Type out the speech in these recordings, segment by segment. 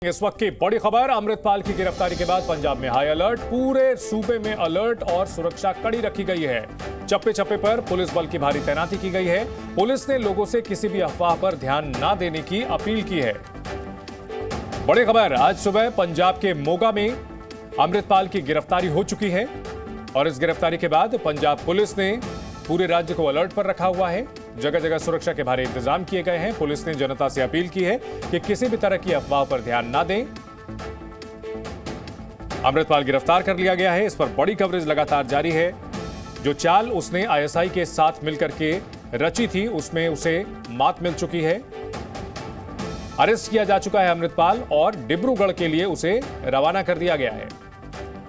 इस वक्त की बड़ी खबर, अमृतपाल की गिरफ्तारी के बाद पंजाब में हाई अलर्ट। पूरे सूबे में अलर्ट और सुरक्षा कड़ी रखी गई है। चप्पे चप्पे पर पुलिस बल की भारी तैनाती की गई है। पुलिस ने लोगों से किसी भी अफवाह पर ध्यान न देने की अपील की है। बड़ी खबर, आज सुबह पंजाब के मोगा में अमृतपाल की गिरफ्तारी हो चुकी है और इस गिरफ्तारी के बाद पंजाब पुलिस ने पूरे राज्य को अलर्ट पर रखा हुआ है। जगह जगह सुरक्षा के भारी इंतजाम किए गए हैं। पुलिस ने जनता से अपील की है कि किसी भी तरह की अफवाह पर ध्यान ना दें। अमृतपाल गिरफ्तार कर लिया गया है, इस पर बड़ी कवरेज लगातार जारी है। जो चाल उसने आईएसआई के साथ मिलकर के रची थी, उसमें उसे मात मिल चुकी है। अरेस्ट किया जा चुका है अमृतपाल और डिब्रूगढ़ के लिए उसे रवाना कर दिया गया है।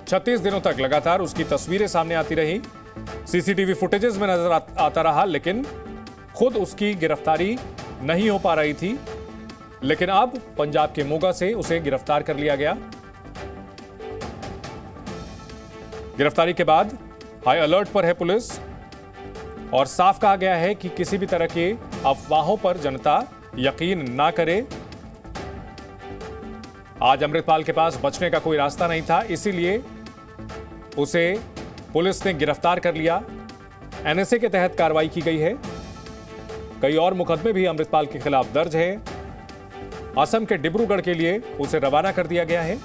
36 दिनों तक लगातार उसकी तस्वीरें सामने आती रही, सीसीटीवी फुटेजेस में नजर आता रहा, लेकिन खुद उसकी गिरफ्तारी नहीं हो पा रही थी। लेकिन अब पंजाब के मोगा से उसे गिरफ्तार कर लिया गया। गिरफ्तारी के बाद हाई अलर्ट पर है पुलिस और साफ कहा गया है कि किसी भी तरह के अफवाहों पर जनता यकीन ना करे। आज अमृतपाल के पास बचने का कोई रास्ता नहीं था, इसीलिए उसे पुलिस ने गिरफ्तार कर लिया। एनएसए के तहत कार्रवाई की गई है। कई और मुकदमे भी अमृतपाल के खिलाफ दर्ज हैं। असम के डिब्रूगढ़ के लिए उसे रवाना कर दिया गया है।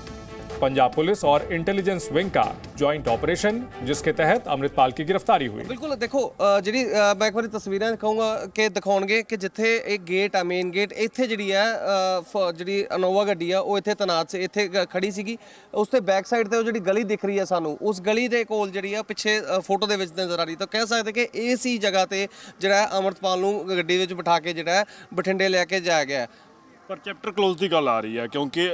पंजाब पुलिस और इंटेलिजेंस विंग का जॉइंट ऑपरेशन, जिसके तहत अमृतपाल की गिरफ्तारी हुई। बिल्कुल देखो जी, मैं एक बार तस्वीरें दिखाऊंगा कि दिखाउणगे कि जिथे एक गेट आ मेन गेट, इत्थे जिहड़ी है जिहड़ी इनोवा गड्डी आ वो इत्थे तैनात से इत्थे खड़ी सीगी। उसते बैक साइड ते जिहड़ी गली दिख रही है सानू, उस गली दे कोल जिहड़ी आ पिछे फोटो दे विच नज़र आ रही। तो कह सकते कि इस ही जगह ते जिहड़ा अमृतपाल नूं गड्डी विच बिठा के जिहड़ा बठिंडे लैके जाया गया है। पर चैप्टर क्लोज की गल आ रही है, क्योंकि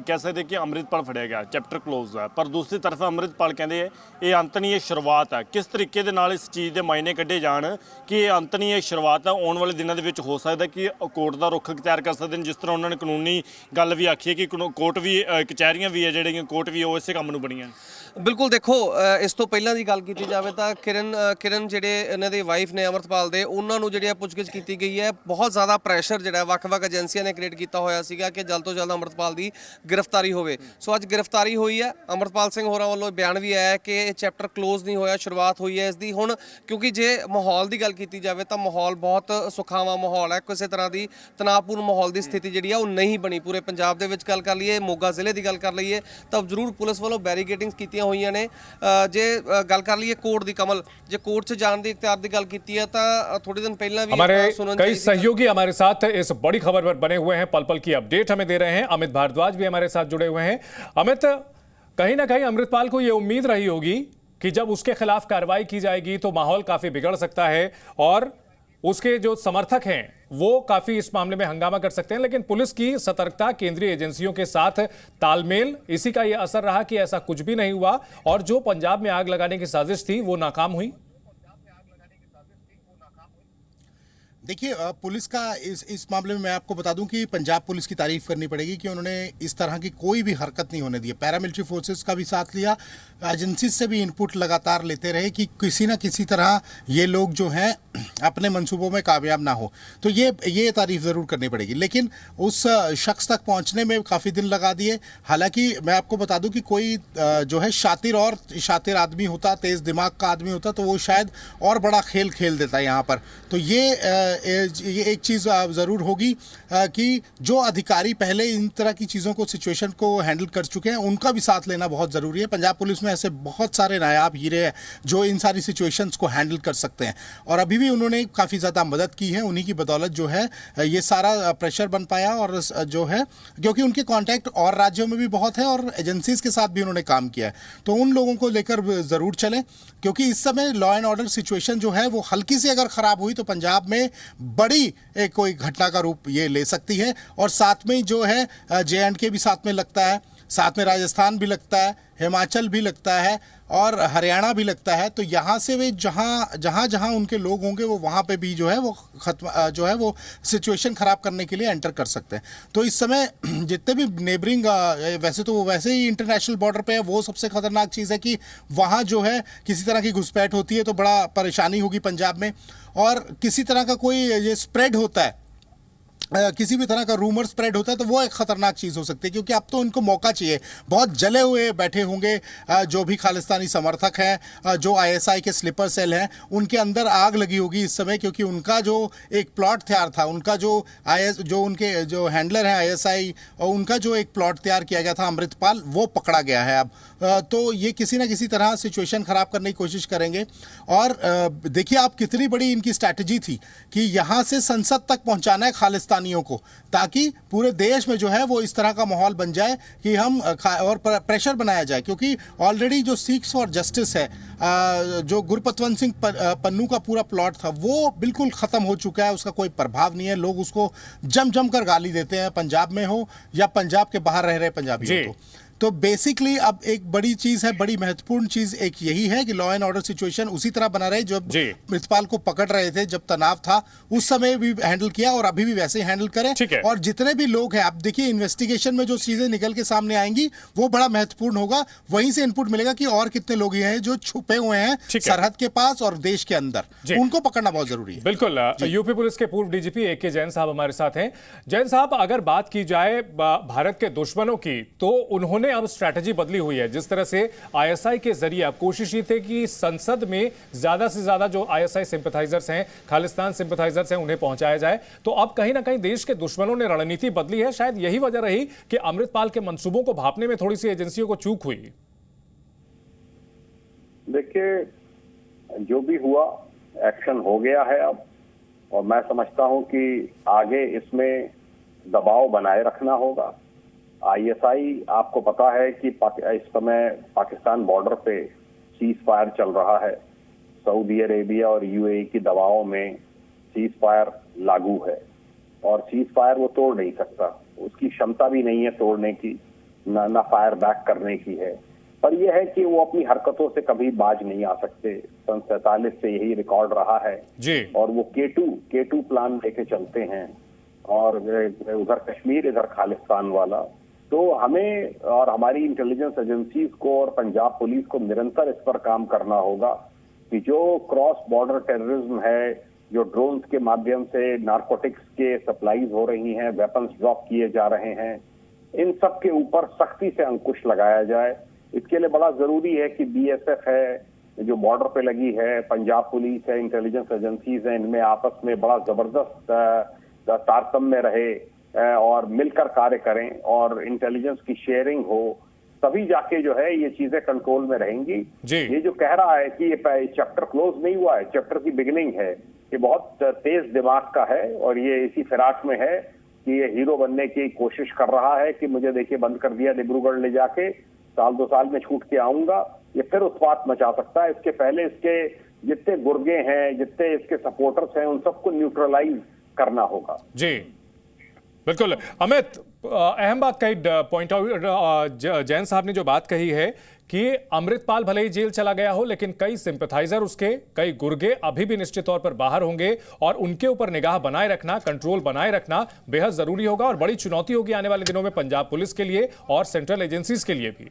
कह सकते कि अमृतपाल फड़िया गया, चैप्टर क्लोज है। पर दूसरी तरफ अमृतपाल कहते ये अंत नहीं, ये शुरुआत है। किस तरीके दे नाल इस चीज़ के मायने कढ़े जान कि ये अंत नहीं, ये शुरुआत है। आने वाले दिनों के हो सकता है कि कोर्ट का रुख अख्तियार कर सकते हैं, जिस तरह उन्होंने कानूनी गल भी आखी है कि कोर्ट भी कचहरियाँ भी है जिहड़ियां कोर्ट भी इस काम नूं बणीਆਂ। बिल्कुल देखो, इस तो पहला की गल की जाए तो किरण जिहड़े इन्हां दे वाइफ ने अमृतपाल दे, उन्हां नूं जिहड़ी पुछगिछ की गई है। बहुत ज़्यादा प्रैशर जिहड़ा वख-वख एजेंसियां ने क्रिएट किया होया सीगा कि जल्द तो जल्द अमृतपाल की गिरफ्तारी होवे। सो अज गिरफ्तारी हुई है। अमृतपाल सिंह होरां वल्लों बयान भी आया कि चैप्टर क्लोज नहीं होया, शुरुआत हुई है इसकी हुण। क्योंकि जे माहौल की गल की जाए तो माहौल बहुत सुखावा माहौल है, किसी तरह की तनावपूर्ण माहौल की स्थिति जिहड़ी है वो नहीं बनी। पूरे पंजाब दे विच गल कर लईए, मोगा जिले की गल कर लईए तो जरूर पुलिस वालों बैरीगेटिंग्स कीतियां हुई ने। जे गल कर लीए कोर्ट दी, कमल जे कोर्ट से जाने की इख्तियार की गल की है तो थोड़े दिन पहले भी हमारे कई सहयोगी हमारे साथ इस बड़ी खबर पर बने हुए हैं, पल पल की अपडेट हमें दे रहे हैं। अमित भारद्वाज भी हमारे साथ जुड़े हुए हैं। अमित, कहीं ना कहीं अमृतपाल को यह उम्मीद रही होगी कि जब उसके खिलाफ कार्रवाई की जाएगी तो माहौल काफी बिगड़ सकता है और उसके जो समर्थक हैं वो काफी इस मामले में हंगामा कर सकते हैं। लेकिन पुलिस की सतर्कता, केंद्रीय एजेंसियों के साथ तालमेल, इसी का यह असर रहा कि ऐसा कुछ भी नहीं हुआ और जो पंजाब में आग लगाने की साजिश थी वो नाकाम हुई। देखिए, पुलिस का इस मामले में मैं आपको बता दूं कि पंजाब पुलिस की तारीफ करनी पड़ेगी कि उन्होंने इस तरह की कोई भी हरकत नहीं होने दी। पैरामिलिट्री फोर्सेस का भी साथ लिया, एजेंसी से भी इनपुट लगातार लेते रहे कि किसी ना किसी तरह ये लोग जो हैं अपने मंसूबों में कामयाब ना हो। तो ये तारीफ ज़रूर करनी पड़ेगी। लेकिन उस शख्स तक पहुंचने में काफ़ी दिन लगा दिए। हालांकि मैं आपको बता दूं कि कोई जो है शातिर आदमी होता, तेज़ दिमाग का आदमी होता तो वो शायद और बड़ा खेल खेल देता यहाँ पर। तो ये एक चीज़ ज़रूर होगी कि जो अधिकारी पहले इन तरह की चीज़ों को, सिचुएशन को हैंडल कर चुके हैं, उनका भी साथ लेना बहुत ज़रूरी है। पंजाब पुलिस में ऐसे बहुत सारे नायाब हीरे हैं जो इन सारी सिचुएशंस को हैंडल कर सकते हैं और अभी भी उन्होंने काफ़ी ज़्यादा मदद की है। उन्हीं की बदौलत जो है ये सारा प्रेशर बन पाया और जो है क्योंकि उनके कॉन्टैक्ट और राज्यों में भी बहुत है और एजेंसीज़ के साथ भी उन्होंने काम किया है। तो उन लोगों को लेकर ज़रूर चलें, क्योंकि इस समय लॉ एंड ऑर्डर सिचुएशन जो है वो हल्की सी अगर ख़राब हुई तो पंजाब में बड़ी एक कोई घटना का रूप ये ले सकती है। और साथ में जो है J&K भी साथ में लगता है, साथ में राजस्थान भी लगता है, हिमाचल भी लगता है और हरियाणा भी लगता है। तो यहाँ से वे जहाँ उनके लोग होंगे वो वहाँ पे भी जो है वो सिचुएशन ख़राब करने के लिए एंटर कर सकते हैं। तो इस समय जितने भी नेबरिंग वैसे ही इंटरनेशनल बॉर्डर पे है, वो सबसे ख़तरनाक चीज़ है कि वहाँ जो है किसी तरह की घुसपैठ होती है तो बड़ा परेशानी होगी पंजाब में। और किसी तरह का कोई ये स्प्रेड होता है किसी भी तरह का रूमर स्प्रेड होता है तो वो एक खतरनाक चीज़ हो सकती है, क्योंकि अब तो उनको मौका चाहिए। बहुत जले हुए बैठे होंगे जो भी खालिस्तानी समर्थक हैं, जो आईएसआई के स्लीपर सेल हैं, उनके अंदर आग लगी होगी इस समय, क्योंकि उनका जो एक प्लॉट तैयार था, उनका जो उनके जो हैंडलर हैं आईएसआई, और उनका जो एक प्लॉट तैयार किया गया था अमृतपाल, वो पकड़ा गया है अब। तो ये किसी ना किसी तरह सिचुएशन खराब करने की कोशिश करेंगे। और देखिए आप कितनी बड़ी इनकी स्ट्रैटेजी थी कि यहाँ से संसद तक पहुँचाना है खालिस्तानियों को, ताकि पूरे देश में जो है वो इस तरह का माहौल बन जाए कि हम और प्रेशर बनाया जाए। क्योंकि ऑलरेडी जो सिक्स फॉर जस्टिस है, जो गुरपतवंत सिंह पन्नू का पूरा प्लॉट था, वो बिल्कुल ख़त्म हो चुका है, उसका कोई प्रभाव नहीं है। लोग उसको जम कर गाली देते हैं, पंजाब में हो या पंजाब के बाहर रह रहे पंजाबी हो। तो बेसिकली अब एक बड़ी चीज है, बड़ी महत्वपूर्ण चीज एक यही है कि लॉ एंड ऑर्डर सिचुएशन उसी तरह बना रहे जब अमृतपाल को पकड़ रहे थे, जब तनाव था उस समय भी हैंडल किया और अभी भी वैसे ही हैंडल करें। और जितने भी लोग हैं, आप देखिए इन्वेस्टिगेशन में जो चीजें निकल के सामने आएंगी वो बड़ा महत्वपूर्ण होगा। वहीं से इनपुट मिलेगा कि और कितने लोग हैं जो छुपे हुए हैं सरहद के पास और देश के अंदर, उनको पकड़ना बहुत जरूरी है। बिल्कुल। यूपी पुलिस के पूर्व डीजीपी AK जैन साहब हमारे साथ हैं। जैन साहब, अगर बात की जाए भारत के दुश्मनों की, तो उन्होंने अब स्ट्रैटेजी बदली हुई है। जिस तरह से आईएसआई के जरिए अब कोशिश ये थी कि संसद में ज्यादा से ज्यादा जो आईएसआई सिंपैथाइजर्स हैं, खालिस्तान सिंपैथाइजर्स हैं, उन्हें पहुंचाया जाए। तो अब कहीं ना कहीं देश के दुश्मनों ने रणनीति बदली है। शायद यही वजह रही कि अमृतपाल के मंसूबों को भांपने में थोड़ी सी एजेंसियों को चूक हुई। देखिए, जो भी हुआ एक्शन हो गया है अब, और मैं समझता हूं कि आगे इसमें दबाव बनाए रखना होगा। आईएसआई, आपको पता है कि इस समय पाकिस्तान बॉर्डर पे सीज फायर चल रहा है। सऊदी अरेबिया और यूएई की दबाव में सीज फायर लागू है, और सीज फायर वो तोड़ नहीं सकता, उसकी क्षमता भी नहीं है तोड़ने की, ना फायर बैक करने की है। पर यह है कि वो अपनी हरकतों से कभी बाज नहीं आ सकते। सन 47 से यही रिकॉर्ड रहा है जी। और वो K2 प्लान लेके चलते हैं, और उधर कश्मीर, इधर खालिस्तान वाला। तो हमें और हमारी इंटेलिजेंस एजेंसीज को और पंजाब पुलिस को निरंतर इस पर काम करना होगा कि जो क्रॉस बॉर्डर टेररिज्म है, जो ड्रोन्स के माध्यम से नारकोटिक्स के सप्लाईज हो रही हैं, वेपन्स ड्रॉप किए जा रहे हैं, इन सब के ऊपर सख्ती से अंकुश लगाया जाए। इसके लिए बड़ा जरूरी है कि BSF है जो बॉर्डर पे लगी है, पंजाब पुलिस है, इंटेलिजेंस एजेंसीज हैं, इनमें आपस में बड़ा जबरदस्त तारतम्य रहे और मिलकर कार्य करें और इंटेलिजेंस की शेयरिंग हो, तभी जाके जो है ये चीजें कंट्रोल में रहेंगी। ये जो कह रहा है कि ये चैप्टर क्लोज नहीं हुआ है, चैप्टर की बिगिनिंग है, ये बहुत तेज दिमाग का है और ये इसी फिराक में है कि ये हीरो बनने की कोशिश कर रहा है कि मुझे देखिए बंद कर दिया डिब्रूगढ़ ले जाके, साल 2 साल में छूट के आऊंगा। ये फिर उत्पात मचा सकता है। इसके पहले इसके जितने गुर्गे हैं, जितने इसके सपोर्टर्स हैं, उन सबको न्यूट्रलाइज करना होगा। जी बिल्कुल। अमित, अहम बात कही, पॉइंट आउट जैन साहब ने जो बात कही है कि अमृतपाल भले ही जेल चला गया हो, लेकिन कई सिंपैथाइजर उसके, कई गुर्गे अभी भी निश्चित तौर पर बाहर होंगे, और उनके ऊपर निगाह बनाए रखना, कंट्रोल बनाए रखना बेहद जरूरी होगा और बड़ी चुनौती होगी आने वाले दिनों में पंजाब पुलिस के लिए और सेंट्रल एजेंसीज के लिए भी।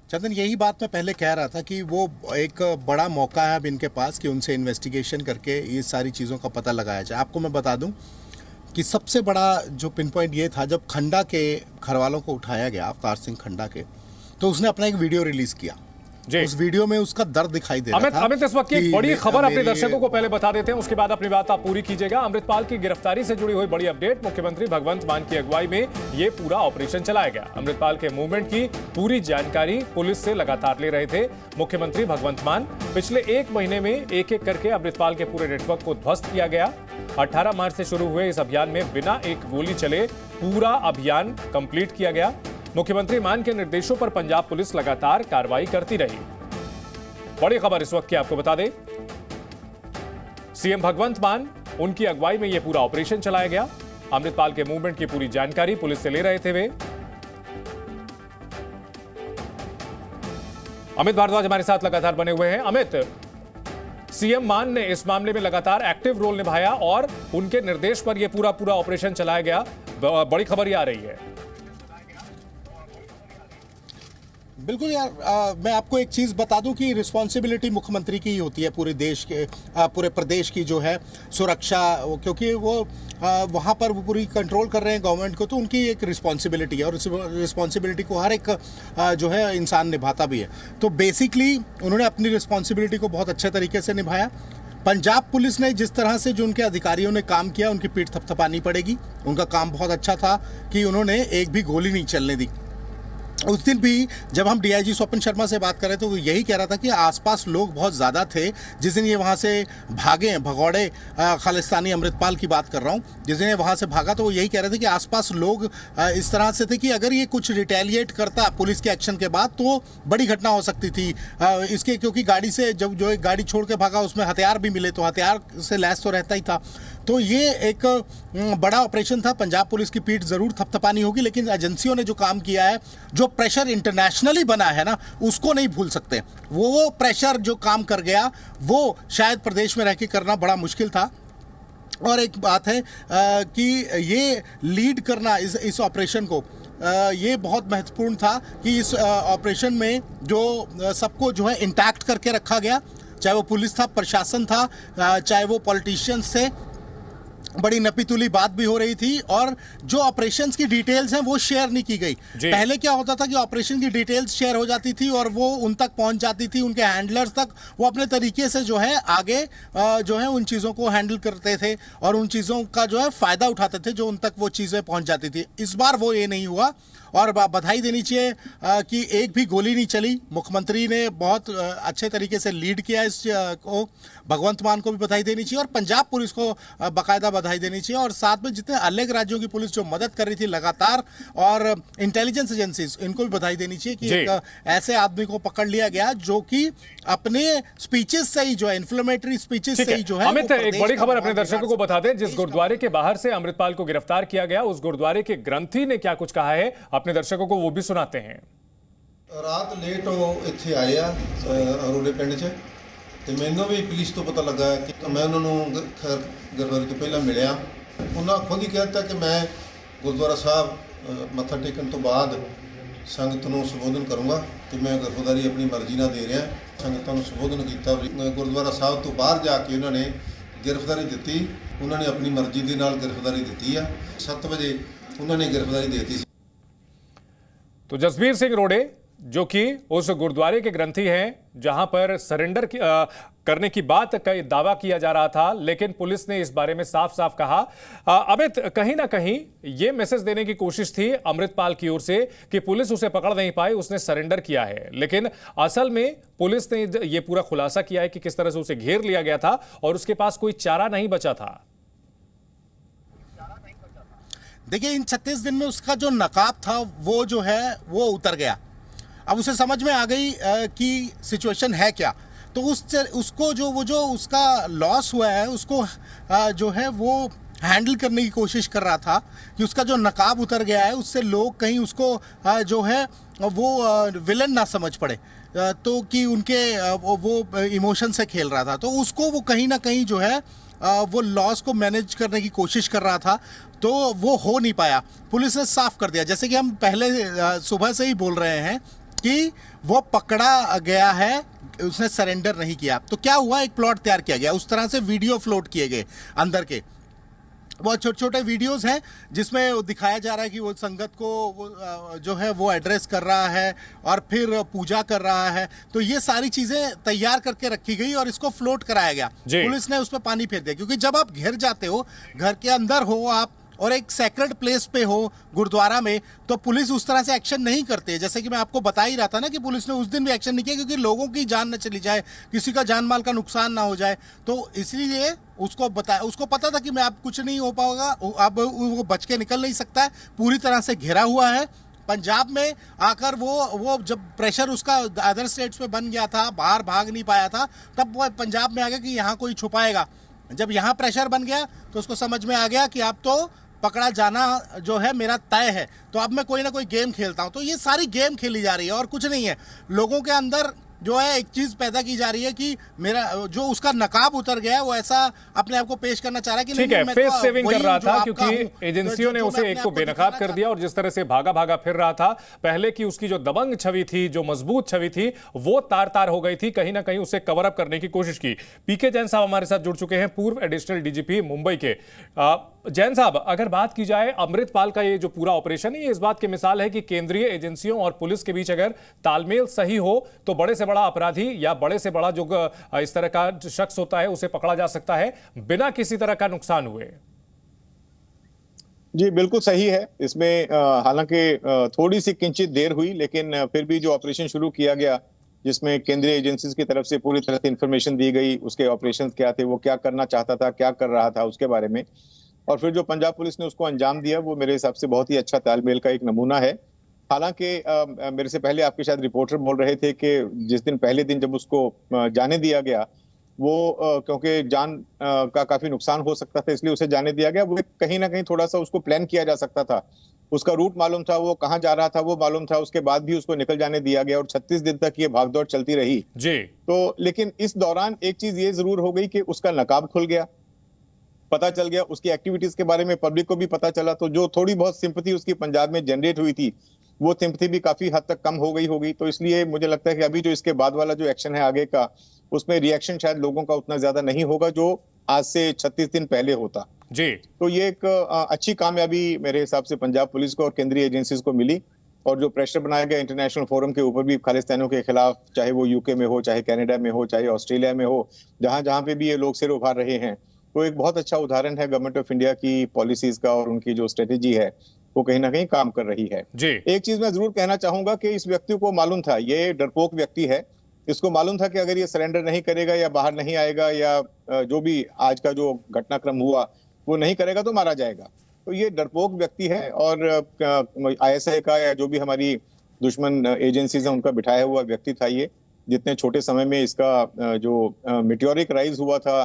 चंदन, यही बात मैं पहले कह रहा था कि वो एक बड़ा मौका है अब इनके पास कि उनसे इन्वेस्टिगेशन करके ये सारी चीज़ों का पता लगाया जाए। आपको मैं बता दूं कि सबसे बड़ा जो पिन पॉइंट ये था, जब खंडा के घरवालों को उठाया गया, अवतार सिंह खंडा के, तो उसने अपना एक वीडियो रिलीज किया। उस वीडियो में उसका दर्द दिखाई दे रहा था। अमित, इस वक्त की एक बड़ी खबर अपने दर्शकों को पहले बता देते हैं, उसके बाद अपनी बात आप पूरी कीजिएगा। अमृतपाल की गिरफ्तारी से जुड़ी हुई बड़ी अपडेट। मुख्यमंत्री भगवंत मान की अगुवाई में ये पूरा ऑपरेशन चलाया गया। अमृतपाल के मूवमेंट की पूरी जानकारी पुलिस से लगातार ले रहे थे मुख्यमंत्री भगवंत मान। पिछले 1 महीने में एक एक करके अमृतपाल के पूरे नेटवर्क को ध्वस्त किया गया। 18 मार्च से शुरू हुए इस अभियान में बिना एक गोली चले पूरा अभियान कंप्लीट किया गया। मुख्यमंत्री मान के निर्देशों पर पंजाब पुलिस लगातार कार्रवाई करती रही। बड़ी खबर इस वक्त की आपको बता दें, सीएम भगवंत मान, उनकी अगुवाई में यह पूरा ऑपरेशन चलाया गया। अमृतपाल के मूवमेंट की पूरी जानकारी पुलिस से ले रहे थे वे। अमित भारद्वाज हमारे साथ लगातार बने हुए हैं। अमित, सीएम मान ने इस मामले में लगातार एक्टिव रोल निभाया और उनके निर्देश पर यह पूरा ऑपरेशन चलाया गया। बड़ी खबर यह आ रही है। बिल्कुल यार, मैं आपको एक चीज़ बता दूं कि रिस्पॉन्सिबिलिटी मुख्यमंत्री की ही होती है पूरे देश के, पूरे प्रदेश की जो है सुरक्षा, क्योंकि वो वहाँ पर वो पूरी कंट्रोल कर रहे हैं गवर्नमेंट को, तो उनकी एक रिस्पॉन्सिबिलिटी है और उस रिस्पॉन्सिबिलिटी को हर एक जो है इंसान निभाता भी है। तो बेसिकली उन्होंने अपनी रिस्पॉन्सिबिलिटी को बहुत अच्छे तरीके से निभाया। पंजाब पुलिस ने जिस तरह से जो उनके अधिकारियों ने काम किया, उनकी पीठ थपथपानी पड़ेगी। उनका काम बहुत अच्छा था कि उन्होंने एक भी गोली नहीं चलने दी। उस दिन भी जब हम डीआईजी स्वपन शर्मा से बात कर रहे थे, तो वो यही कह रहा था कि आसपास लोग बहुत ज़्यादा थे। जिस दिन ये वहाँ से भागे, भगौड़े खालिस्तानी अमृतपाल की बात कर रहा हूँ, जिस दिन ये वहाँ से भागा तो वो यही कह रहे थे कि आसपास लोग इस तरह से थे कि अगर ये कुछ रिटेलिएट करता पुलिस के एक्शन के बाद तो बड़ी घटना हो सकती थी इसके, क्योंकि गाड़ी से जब जो एक गाड़ी छोड़ के भागा उसमें हथियार भी मिले, तो हथियार से लैस तो रहता ही था। तो ये एक बड़ा ऑपरेशन था। पंजाब पुलिस की पीठ ज़रूर थपथपानी होगी, लेकिन एजेंसियों ने जो काम किया है, जो प्रेशर इंटरनेशनली बना है ना, उसको नहीं भूल सकते। वो प्रेशर जो काम कर गया वो शायद प्रदेश में रह के करना बड़ा मुश्किल था। और एक बात है कि ये लीड करना इस ऑपरेशन को, ये बहुत महत्वपूर्ण था कि इस ऑपरेशन में जो सबको जो है इंटैक्ट करके रखा गया, चाहे वो पुलिस था, प्रशासन था, चाहे वो पॉलिटिशियंस थे। बड़ी नपीतुली बात भी हो रही थी और जो ऑपरेशंस की डिटेल्स हैं वो शेयर नहीं की गई। पहले क्या होता था कि ऑपरेशन की डिटेल्स शेयर हो जाती थी और वो उन तक पहुंच जाती थी, उनके हैंडलर्स तक, वो अपने तरीके से जो है आगे जो है उन चीज़ों को हैंडल करते थे और उन चीज़ों का जो है फ़ायदा उठाते थे जो उन तक वो चीज़ें पहुंच जाती थी। इस बार वो ये नहीं हुआ और बधाई देनी चाहिए कि एक भी गोली नहीं चली। मुख्यमंत्री ने बहुत अच्छे तरीके से लीड किया इस को, भगवंत मान को भी बधाई देनी चाहिए और पंजाब पुलिस को बाकायदा बधाई देनी चाहिए। और साथ में जितने अलग राज्यों की पुलिस जो मदद कर रही थी लगातार, और इंटेलिजेंस एजेंसीज, इनको भी बधाई देनी चाहिए कि एक ऐसे आदमी को पकड़ लिया गया जो कि अपने स्पीचेस से ही जो है, इन्फ्लेमेटरी स्पीचेस से ही जो है। अमित, एक बड़ी खबर अपने दर्शकों को बता दें। जिस गुरुद्वारे के बाहर से अमृतपाल को गिरफ्तार किया गया, उस गुरुद्वारे के ग्रंथी ने क्या कुछ कहा है, अपने दर्शकों को वो भी सुनाते हैं। रात लेट ਇੱਥੇ ਆਏ ਆ ਅਰੋੜੇ ਪਿੰਡ 'ਚ ਤੇ ਮੈਨੂੰ ਵੀ ਪੁਲਿਸ ਤੋਂ ਪਤਾ ਲੱਗਾ ਕਿ ਮੈਂ ਉਹਨਾਂ ਨੂੰ ਗਰਵਾਰੀ ਤੋਂ ਪਹਿਲਾਂ ਮਿਲਿਆ। ਉਹਨਾਂ ਖੁਦ ਹੀ ਕਹਿਤਾ ਕਿ ਮੈਂ ਗੁਰਦੁਆਰਾ ਸਾਹਿਬ ਮੱਥਾ ਟੇਕਣ ਤੋਂ ਬਾਅਦ ਸੰਗਤ ਨੂੰ ਸੰਬੋਧਨ ਕਰੂੰਗਾ ਤੇ ਮੈਂ ਗ੍ਰਿਫਤਾਰੀ ਆਪਣੀ ਮਰਜ਼ੀ ਨਾਲ ਦੇ ਰਿਹਾ। ਸੰਗਤਾਂ ਨੂੰ ਸੰਬੋਧਨ ਕੀਤਾ। ਗੁਰਦੁਆਰਾ ਸਾਹਿਬ ਤੋਂ ਬਾਹਰ ਜਾ ਕੇ ਉਹਨਾਂ ਨੇ गिरफ्तारी दी। उन्होंने अपनी मर्जी के नाल गिरफ्तारी दी है। 7 बजे उन्होंने गिरफ्तारी दी थी। तो जसबीर सिंह रोड़े जो कि उस गुरुद्वारे के ग्रंथी हैं जहां पर सरेंडर करने की बात का दावा किया जा रहा था, लेकिन पुलिस ने इस बारे में साफ साफ कहा। अमित, कहीं ना कहीं यह मैसेज देने की कोशिश थी अमृतपाल की ओर से कि पुलिस उसे पकड़ नहीं पाई, उसने सरेंडर किया है, लेकिन असल में पुलिस ने यह पूरा खुलासा किया है कि किस तरह से उसे घेर लिया गया था और उसके पास कोई चारा नहीं बचा था। देखिए, इन 36 दिन में उसका जो नकाब था वो जो है वो उतर गया। अब उसे समझ में आ गई कि सिचुएशन है क्या। तो उसको जो उसका लॉस हुआ है उसको जो है वो हैंडल करने की कोशिश कर रहा था कि उसका जो नकाब उतर गया है उससे लोग कहीं उसको जो है वो विलन ना समझ पड़े, तो कि उनके वो इमोशन से खेल रहा था। तो उसको वो कहीं ना कहीं जो है वो लॉस को मैनेज करने की कोशिश कर रहा था, तो वो हो नहीं पाया। पुलिस ने साफ कर दिया, जैसे कि हम पहले सुबह से ही बोल रहे हैं कि वो पकड़ा गया है, उसने सरेंडर नहीं किया। तो क्या हुआ, एक प्लॉट तैयार किया गया, उस तरह से वीडियो फ्लोट किए गए अंदर के। बहुत छोटे छोटे वीडियोस हैं जिसमें दिखाया जा रहा है कि वो संगत को वो जो है वो एड्रेस कर रहा है और फिर पूजा कर रहा है। तो ये सारी चीजें तैयार करके रखी गई और इसको फ्लोट कराया गया। पुलिस ने उस पर पानी फेर दिया, क्योंकि जब आप घिर जाते हो, घर के अंदर हो आप और एक सेक्रेड प्लेस पे हो गुरुद्वारा में, तो पुलिस उस तरह से एक्शन नहीं करती है। जैसे कि मैं आपको बता ही रहा था ना कि पुलिस ने उस दिन भी एक्शन नहीं किया, क्योंकि लोगों की जान न चली जाए, किसी का जान माल का नुकसान ना हो जाए। तो इसलिए उसको पता था कि मैं अब कुछ नहीं हो पाएगा, अब वो बच के निकल नहीं सकता है, पूरी तरह से घिरा हुआ है। पंजाब में आकर वो जब प्रेशर उसका अदर स्टेट्स पे बन गया था, बाहर भाग नहीं पाया था, तब वो पंजाब में आ गया कि यहाँ कोई छुपाएगा। जब यहाँ प्रेशर बन गया तो उसको समझ में आ गया कि अब तो पकड़ा जाना जो है मेरा तय है, तो अब मैं कोई ना कोई गेम खेलता हूं। तो ये सारी गेम खेली जा रही है और कुछ नहीं है। लोगों के अंदर जो है एक चीज पैदा की जा रही है कि मेरा जो उसका नकाब उतर गया है वो ऐसा अपने आप को पेश करना चाह रहा है कि ठीक है, मैं फेस तो सेविंग वही कर रहा हूं जो था, आपका क्योंकि हूं। एजेंसियों ने जो उसे मैं एक अपने तो आप को बेनकाब दिखाना कर दिया और जिस तरह से भागा भागा फिर रहा था, पहले की उसकी जो दबंग छवि थी, जो मजबूत छवि थी, वो तार तार हो गई थी। कहीं ना कहीं उसे कवर अप करने की कोशिश की। पीके जैन साहब हमारे साथ जुड़ चुके हैं, पूर्व एडिशनल डीजीपी मुंबई के। जैन साहब, अगर बात की जाए अमृतपाल का ये जो पूरा ऑपरेशन है, ये इस बात की मिसाल है कि केंद्रीय एजेंसियों और पुलिस के बीच अगर तालमेल सही हो तो बड़े से बड़ा अपराधी या बड़े से बड़ा जो इस तरह का शख्स होता है उसे पकड़ा जा सकता है बिना किसी तरह का नुकसान हुए। जी बिल्कुल सही है। इसमें हालांकि थोड़ी सी किंचित देर हुई, लेकिन फिर भी जो ऑपरेशन शुरू किया गया, जिसमें केंद्रीय एजेंसीज की तरफ से पूरी तरह से इंफॉर्मेशन दी गई, उसके ऑपरेशंस क्या थे, वो क्या करना चाहता था, क्या कर रहा था, उसके बारे में, और फिर जो पंजाब पुलिस ने उसको अंजाम दिया, वो मेरे हिसाब से बहुत ही अच्छा तालमेल का एक नमूना है। हालांकि मेरे से पहले आपके शायद रिपोर्टर बोल रहे थे कि जिस दिन पहले दिन जब उसको जाने दिया गया, वो क्योंकि जान का काफी नुकसान हो सकता था इसलिए उसे जाने दिया गया। वो कहीं ना कहीं थोड़ा सा उसको प्लान किया जा सकता था, उसका रूट मालूम था, वो कहाँ जा रहा था वो मालूम था, उसके बाद भी उसको निकल जाने दिया गया और 36 दिन तक ये भागदौड़ चलती रही जी। तो लेकिन इस दौरान एक चीज ये जरूर हो गई कि उसका नकाब खुल गया, पता चल गया, उसकी एक्टिविटीज के बारे में पब्लिक को भी पता चला। तो जो थोड़ी बहुत सिंपैथी उसकी पंजाब में जनरेट हुई थी, वो सिंपैथी भी काफी हद तक कम हो गई होगी। तो इसलिए मुझे लगता है कि अभी जो इसके बाद वाला जो एक्शन है आगे का, उसमें रिएक्शन शायद लोगों का उतना ज्यादा नहीं होगा जो आज से 36 दिन पहले होता जी। तो ये एक अच्छी कामयाबी मेरे हिसाब से पंजाब पुलिस को और केंद्रीय एजेंसीज को मिली। और जो प्रेशर बनाया गया इंटरनेशनल फोरम के ऊपर भी खालिस्तानियों के खिलाफ, चाहे वो यूके में हो, चाहे कनाडा में हो, चाहे ऑस्ट्रेलिया में हो, जहां जहां पे भी ये लोग सिर उभार रहे हैं, तो एक बहुत अच्छा उदाहरण है गवर्नमेंट ऑफ इंडिया की पॉलिसीज का और उनकी जो स्ट्रेटेजी है वो कहीं ना कहीं काम कर रही है जी। एक चीज मैं जरूर कहना चाहूंगा कि इस व्यक्ति को मालूम था, ये डरपोक व्यक्ति है, इसको मालूम था कि अगर ये सरेंडर नहीं करेगा या बाहर नहीं आएगा या जो भी आज का जो घटनाक्रम हुआ वो नहीं करेगा तो मारा जाएगा। तो ये डरपोक व्यक्ति है और ISI का या जो भी हमारी दुश्मन एजेंसीज हैं उनका बिठाया हुआ व्यक्ति था ये। जितने छोटे समय में इसका जो मेटियोरिक राइज हुआ था,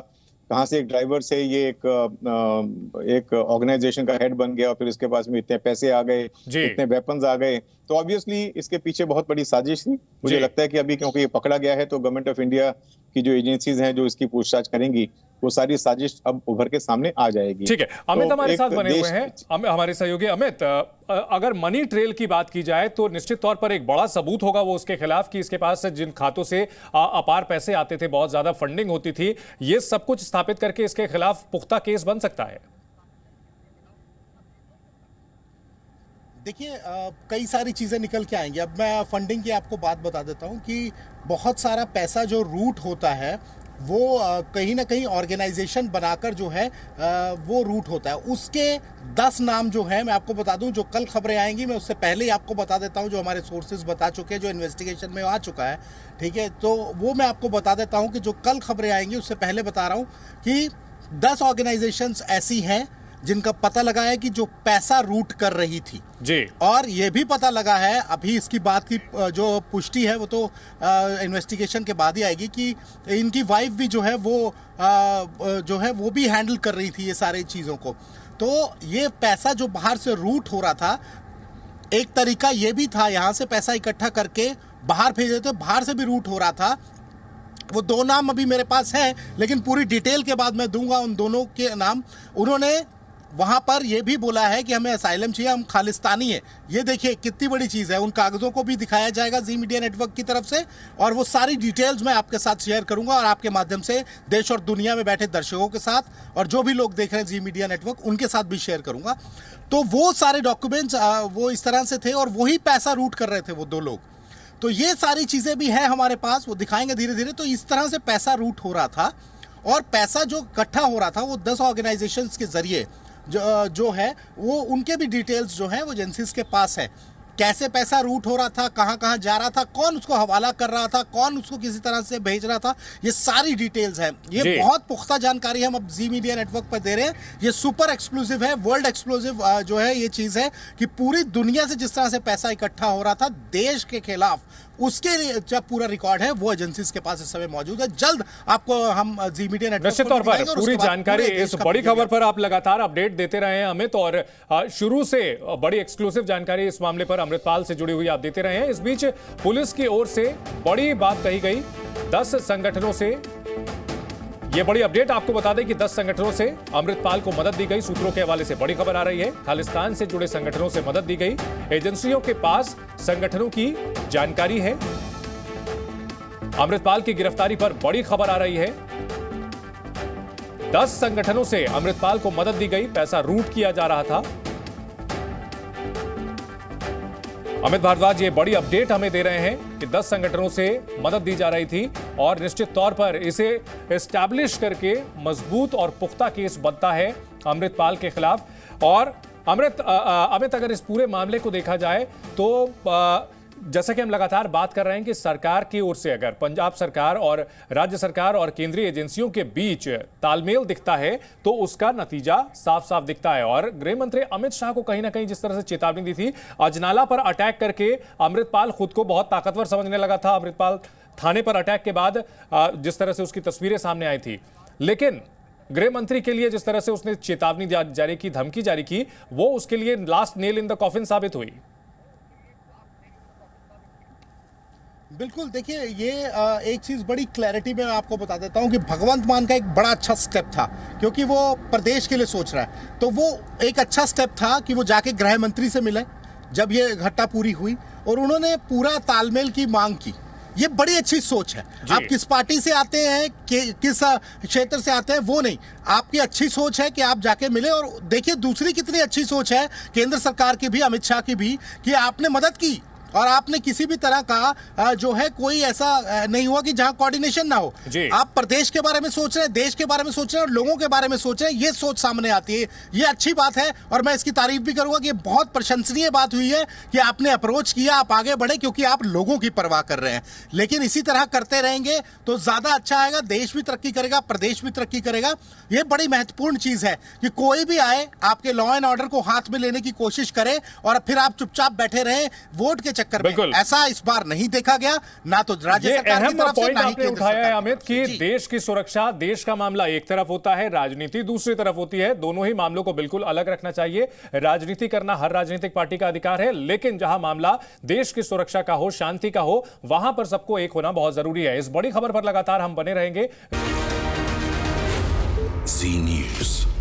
कहाँ से एक ड्राइवर से ये एक ऑर्गेनाइजेशन का हेड बन गया और फिर इसके पास में इतने पैसे आ गए, इतने वेपन्स आ गए, तो ऑब्वियसली इसके पीछे बहुत बड़ी साजिश थी। मुझे लगता है कि अभी क्योंकि ये पकड़ा गया है तो गवर्नमेंट ऑफ इंडिया की जो एजेंसीज हैं जो इसकी पूछताछ करेंगी, वो सारी साजिश अब उभर के सामने आ जाएगी। ठीक है, अमित हमारे साथ बने हुए हैं, हमारे सहयोगी। अमित, अगर मनी ट्रेल की बात की जाए तो निश्चित तौर पर एक बड़ा सबूत होगा वो उसके खिलाफ कि इसके पास जिन खातों से अपार पैसे आते थे, बहुत ज्यादा फंडिंग होती थी, ये सब कुछ स्थापित करके इसके खिलाफ पुख्ता केस बन सकता है। देखिए कई सारी चीज़ें निकल के आएंगी। अब मैं फंडिंग की आपको बात बता देता हूं कि बहुत सारा पैसा जो रूट होता है वो कहीं ना कहीं ऑर्गेनाइजेशन बनाकर जो है वो रूट होता है। उसके 10 नाम जो है मैं आपको बता दूं, जो कल खबरें आएंगी मैं उससे पहले ही आपको बता देता हूं, जो हमारे सोर्सेज बता चुके हैं, जो इन्वेस्टिगेशन में आ चुका है, ठीक है, तो वो मैं आपको बता देता हूं कि जो कल खबरें आएंगी उससे पहले बता रहा हूं कि 10 ऑर्गेनाइजेशंस ऐसी हैं जिनका पता लगा है कि जो पैसा रूट कर रही थी जी। और ये भी पता लगा है, अभी इसकी बात की जो पुष्टि है वो तो इन्वेस्टिगेशन के बाद ही आएगी, कि इनकी वाइफ भी जो है वो भी हैंडल कर रही थी ये सारी चीज़ों को। तो ये पैसा जो बाहर से रूट हो रहा था, एक तरीका ये भी था यहाँ से पैसा इकट्ठा करके बाहर भेज देते, बाहर से भी रूट हो रहा था। वो 2 नाम अभी मेरे पास हैं, लेकिन पूरी डिटेल के बाद मैं दूंगा उन दोनों के नाम। उन्होंने वहां पर यह भी बोला है कि हमें असाइलम चाहिए, हम खालिस्तानी है। ये देखिए कितनी बड़ी चीज़ है। उन कागज़ों को भी दिखाया जाएगा जी मीडिया नेटवर्क की तरफ से, और वो सारी डिटेल्स मैं आपके साथ शेयर करूंगा और आपके माध्यम से देश और दुनिया में बैठे दर्शकों के साथ और जो भी लोग देख रहे हैं जी मीडिया नेटवर्क उनके साथ भी शेयर करूंगा। तो वो सारे डॉक्यूमेंट्स वो इस तरह से थे और वही पैसा रूट कर रहे थे वो 2 लोग। तो ये सारी चीज़ें भी हैं हमारे पास, वो दिखाएंगे धीरे धीरे। तो इस तरह से पैसा रूट हो रहा था और पैसा जो इकट्ठा हो रहा था वो 10 ऑर्गेनाइजेशंस के जरिए जो है वो उनके भी डिटेल्स जो है वो एजेंसीज के पास है। कैसे पैसा रूट हो रहा था, कहाँ कहाँ जा रहा था, कौन उसको हवाला कर रहा था, कौन उसको किसी तरह से भेज रहा था, ये सारी डिटेल्स हैं। ये बहुत पुख्ता जानकारी हम अब जी मीडिया नेटवर्क पर दे रहे हैं। ये सुपर एक्सक्लूसिव है, वर्ल्ड एक्सक्लूसिव जो है ये चीज़ है कि पूरी दुनिया से जिस तरह से पैसा इकट्ठा हो रहा था देश के खिलाफ उसके लिए जब पूरा रिकॉर्ड है वो एजेंसीज के पास इस समय मौजूद है। जल्द आपको हम जी मीडिया नेटवर्क निश्चित तौर पर पूरी जानकारी इस बड़ी खबर पर आप लगातार अपडेट देते रहे हैं अमित, और शुरू से बड़ी एक्सक्लूसिव जानकारी इस मामले पर अमृतपाल से जुड़ी हुई आप देते रहे हैं। इस बीच पुलिस की ओर से बड़ी बात कही गई, 10 संगठनों से ये बड़ी अपडेट आपको बता दें कि 10 संगठनों से अमृतपाल को मदद दी गई। सूत्रों के हवाले से बड़ी खबर आ रही है, खालिस्तान से जुड़े संगठनों से मदद दी गई। एजेंसियों के पास संगठनों की जानकारी है। अमृतपाल की गिरफ्तारी पर बड़ी खबर आ रही है, 10 संगठनों से अमृतपाल को मदद दी गई, पैसा रूट किया जा रहा था। अमित भारद्वाज ये बड़ी अपडेट हमें दे रहे हैं कि 10 संगठनों से मदद दी जा रही थी और निश्चित तौर पर इसे एस्टैब्लिश करके मजबूत और पुख्ता केस बनता है अमृतपाल के खिलाफ। और अमित अगर इस पूरे मामले को देखा जाए तो जैसा कि हम लगातार बात कर रहे हैं कि सरकार की ओर से अगर पंजाब सरकार और राज्य सरकार और केंद्रीय एजेंसियों के बीच तालमेल दिखता है तो उसका नतीजा साफ साफ दिखता है। और गृह मंत्री अमित शाह को कहीं ना कहीं जिस तरह से चेतावनी दी थी, अजनाला पर अटैक करके अमृतपाल खुद को बहुत ताकतवर समझने लगा था। अमृतपाल थाने पर अटैक के बाद जिस तरह से उसकी तस्वीरें सामने आई थी, लेकिन गृह मंत्री के लिए जिस तरह से उसने चेतावनी जारी की, धमकी जारी की, वो उसके लिए last nail in the coffin साबित हुई। बिल्कुल, देखिए ये एक चीज़ बड़ी क्लैरिटी में आपको बता देता हूं कि भगवंत मान का एक बड़ा अच्छा स्टेप था, क्योंकि वो प्रदेश के लिए सोच रहा है। तो वो एक अच्छा स्टेप था कि वो जाके गृह मंत्री से मिले जब ये घटना पूरी हुई और उन्होंने पूरा तालमेल की मांग की। ये बड़ी अच्छी सोच है। आप किस पार्टी से आते हैं, किस क्षेत्र से आते हैं, वो नहीं, आपकी अच्छी सोच है कि आप जाके मिले। और देखिए दूसरी कितनी अच्छी सोच है केंद्र सरकार की भी, अमित शाह की भी, कि आपने मदद की और आपने किसी भी तरह का जो है कोई ऐसा नहीं हुआ कि जहां कोऑर्डिनेशन ना हो। आप प्रदेश के बारे में सोच रहे हैं, देश के बारे में सोच रहे हैं और लोगों के बारे में सोच रहे हैं, ये सोच सामने आती है। ये अच्छी बात है और मैं इसकी तारीफ भी करूंगा कि ये बहुत प्रशंसनीय बात हुई है कि आपने अप्रोच किया, आप आगे बढ़े, क्योंकि आप लोगों की परवाह कर रहे हैं। लेकिन इसी तरह करते रहेंगे तो ज्यादा अच्छा आएगा, देश भी तरक्की करेगा, प्रदेश भी तरक्की करेगा। ये बड़ी महत्वपूर्ण चीज है कि कोई भी आए आपके लॉ एंड ऑर्डर को हाथ में लेने की कोशिश करे और फिर आप चुपचाप बैठे रहे वोट के चक्कर में। ऐसा इस बार नहीं देखा गया, ना तो राज्य सरकार की तरफ से, ना ही केंद्र सरकार। अमित की देश की सुरक्षा, देश का मामला एक तरफ होता है, राजनीति दूसरी तरफ होती है। दोनों ही मामलों को बिल्कुल अलग रखना चाहिए। राजनीति करना हर राजनीतिक पार्टी का अधिकार है, लेकिन जहां मामला देश की सुरक्षा का हो, शांति का हो, वहां पर सबको एक होना बहुत जरूरी है। इस बड़ी खबर पर लगातार हम बने रहेंगे। जी न्यूज़।